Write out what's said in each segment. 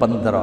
15।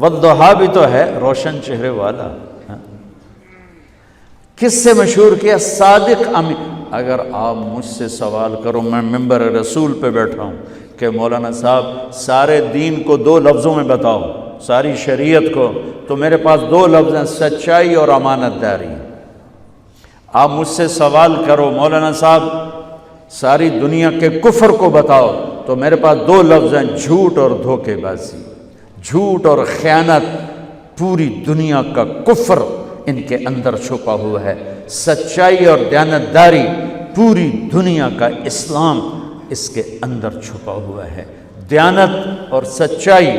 والضحیٰ بھی تو ہے روشن چہرے والا. کس سے مشہور کیا؟ صادق امین. اگر آپ مجھ سے سوال کرو، میں ممبر رسول پہ بیٹھا ہوں کہ مولانا صاحب سارے دین کو 2 لفظوں میں بتاؤ، ساری شریعت کو، تو میرے پاس 2 لفظ ہیں، سچائی اور امانت داری. آپ مجھ سے سوال کرو مولانا صاحب ساری دنیا کے کفر کو بتاؤ، تو میرے پاس 2 لفظ ہیں، جھوٹ اور دھوکے بازی. جھوٹ اور خیانت، پوری دنیا کا کفر ان کے اندر چھپا ہوا ہے. سچائی اور دیانتداری، پوری دنیا کا اسلام اس کے اندر چھپا ہوا ہے. دیانت اور سچائی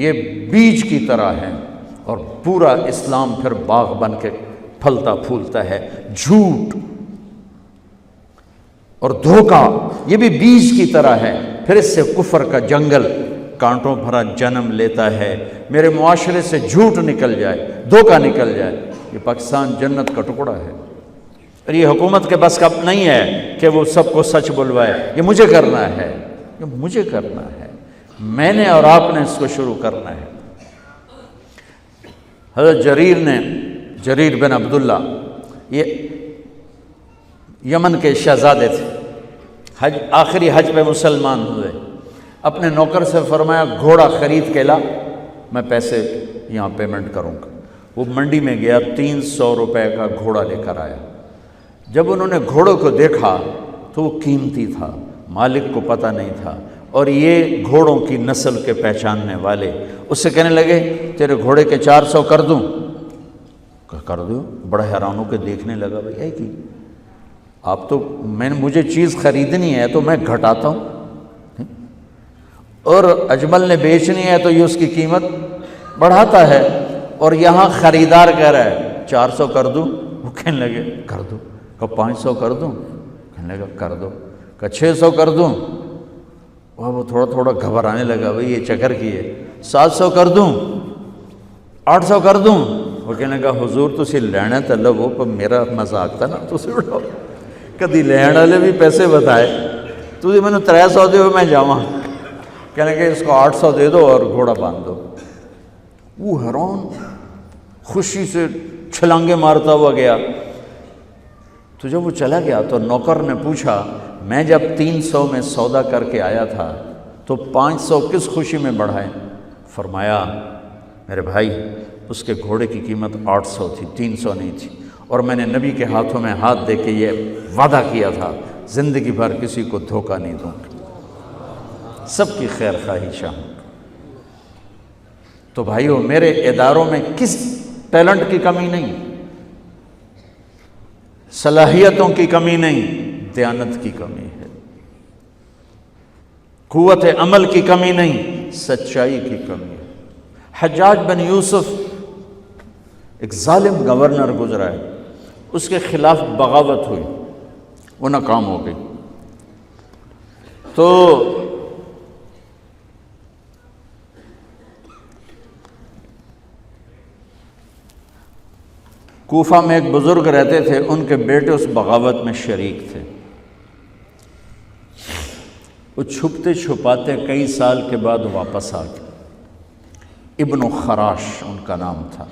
یہ بیج کی طرح ہے، اور پورا اسلام پھر باغ بن کے پھلتا پھولتا ہے. جھوٹ اور دھوکہ یہ بھی بیج کی طرح ہے، پھر اس سے کفر کا جنگل کانٹوں بھرا جنم لیتا ہے. میرے معاشرے سے جھوٹ نکل جائے، دھوکہ نکل جائے، یہ پاکستان جنت کا ٹکڑا ہے. اور یہ حکومت کے بس کا نہیں ہے کہ وہ سب کو سچ بلوائے. یہ مجھے کرنا ہے، یہ مجھے کرنا ہے، میں نے اور آپ نے اس کو شروع کرنا ہے. حضرت جریر بن عبداللہ یہ یمن کے شہزادے تھے، آخری حج پہ مسلمان ہوئے. اپنے نوکر سے فرمایا گھوڑا خرید کے لا، میں پیسے یہاں پیمنٹ کروں گا. وہ منڈی میں گیا، 300 روپے کا گھوڑا لے کر آیا. جب انہوں نے گھوڑوں کو دیکھا تو وہ قیمتی تھا، مالک کو پتہ نہیں تھا، اور یہ گھوڑوں کی نسل کے پہچاننے والے اس سے کہنے لگے تیرے گھوڑے کے 400 کر دوں؟ کر دو. بڑا حیران ہو کے دیکھنے لگا، بھائی ہے کہ آپ تو مجھے چیز خریدنی ہے تو میں گھٹاتا ہوں، اور اجمل نے بیچنی ہے تو یہ اس کی قیمت بڑھاتا ہے، اور یہاں خریدار کہہ رہا ہے 400 کر دوں. وہ کہنے لگے کر دو. کہ 500 کر دوں؟ کہنے لگا کر دو. کہ 600 کر دوں؟ وہ تھوڑا تھوڑا گھبرانے لگا، بھئی یہ چکر کی ہے. 700 کر دوں؟ 800 کر دوں؟ وہ کہنے لگا حضور تسی لینا تو لو، پر میرا مذاق تھا نا، تسی اٹھاؤ. کدی لین والے بھی پیسے بتائے، تسی میں 300 دے میں جاواں. کہنے کہ اس کو 800 دے دو اور گھوڑا باندھ دو. وہ حیران، خوشی سے چھلانگے مارتا ہوا گیا. تو جب وہ چلا گیا تو نوکر نے پوچھا میں جب 300 میں سودا کر کے آیا تھا تو 500 کس خوشی میں بڑھائے؟ فرمایا میرے بھائی اس کے گھوڑے کی قیمت 800 تھی، 300 نہیں تھی، اور میں نے نبی کے ہاتھوں میں ہاتھ دے کے یہ وعدہ کیا تھا زندگی بھر کسی کو دھوکہ نہیں دوں گا، سب کی خیر خواہی چاہوں. تو بھائیو میرے اداروں میں کس ٹیلنٹ کی کمی نہیں، صلاحیتوں کی کمی نہیں، دیانت کی کمی ہے، قوت عمل کی کمی نہیں، سچائی کی کمی ہے. حجاج بن یوسف ایک ظالم گورنر گزرا ہے، اس کے خلاف بغاوت ہوئی، وہ ناکام ہو گئی. تو کوفہ میں ایک بزرگ رہتے تھے، ان کے بیٹے اس بغاوت میں شریک تھے. وہ چھپتے چھپاتے کئی سال کے بعد واپس آ گئے. ابن خراش ان کا نام تھا.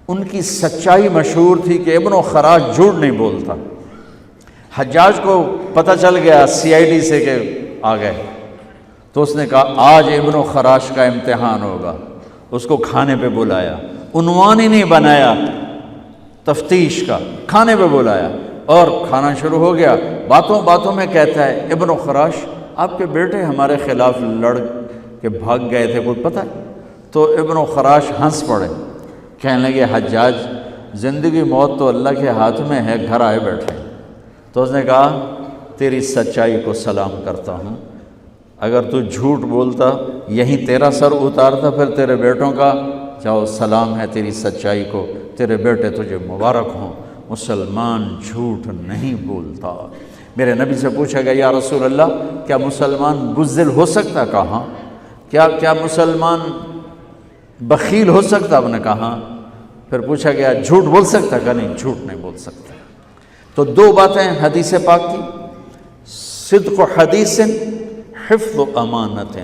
ان کی سچائی مشہور تھی کہ ابن خراش جھوٹ نہیں بولتا. حجاج کو پتہ چل گیا CID سے کہ آ گئے، تو اس نے کہا آج ابن خراش کا امتحان ہوگا. اس کو کھانے پہ بلایا، عنوان ہی نہیں بنایا تفتیش کا، کھانے پہ بلایا اور کھانا شروع ہو گیا. باتوں باتوں میں کہتا ہے ابن خراش آپ کے بیٹے ہمارے خلاف لڑ کے بھاگ گئے تھے، کوئی پتہ ہے؟ تو ابن خراش ہنس پڑے، کہنے لگے حجاج زندگی موت تو اللہ کے ہاتھ میں ہے، گھر آئے بیٹھے. تو اس نے کہا تیری سچائی کو سلام کرتا ہوں، اگر تو جھوٹ بولتا یہیں تیرا سر اتارتا، پھر تیرے بیٹوں کا جاؤ سلام ہے تیری سچائی کو، تیرے بیٹے تجھے مبارک ہوں. مسلمان جھوٹ نہیں بولتا. میرے نبی سے پوچھا گیا یا رسول اللہ کیا مسلمان بزدل ہو سکتا؟ کہا کیا مسلمان بخیل ہو سکتا؟ آپ نے کہا. پھر پوچھا گیا جھوٹ بول سکتا؟ کہا نہیں، جھوٹ نہیں بول سکتا. تو 2 باتیں حدیث پاک کی، صدق حدیث، حفظ امانت.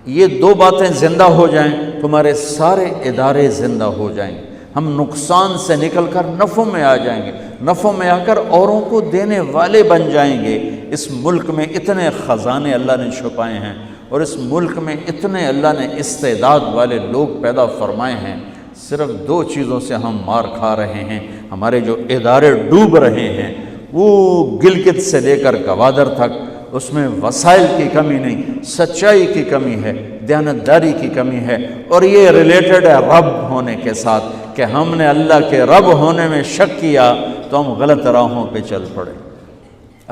یہ دو باتیں زندہ ہو جائیں تو ہمارے سارے ادارے زندہ ہو جائیں گے، ہم نقصان سے نکل کر نفع میں آ جائیں گے، نفع میں آ کر اوروں کو دینے والے بن جائیں گے۔ اس ملک میں اتنے خزانے اللہ نے چھپائے ہیں، اور اس ملک میں اتنے اللہ نے استعداد والے لوگ پیدا فرمائے ہیں، صرف دو چیزوں سے ہم مار کھا رہے ہیں۔ ہمارے جو ادارے ڈوب رہے ہیں، وہ گلگت سے لے کر گوادر تک، اس میں وسائل کی کمی نہیں، سچائی کی کمی ہے، دیانتداری کی کمی ہے، اور یہ ریلیٹڈ ہے رب ہونے کے ساتھ، کہ ہم نے اللہ کے رب ہونے میں شک کیا تو ہم غلط راہوں پہ چل پڑے۔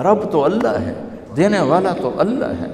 رب تو اللہ ہے، دینے والا تو اللہ ہے،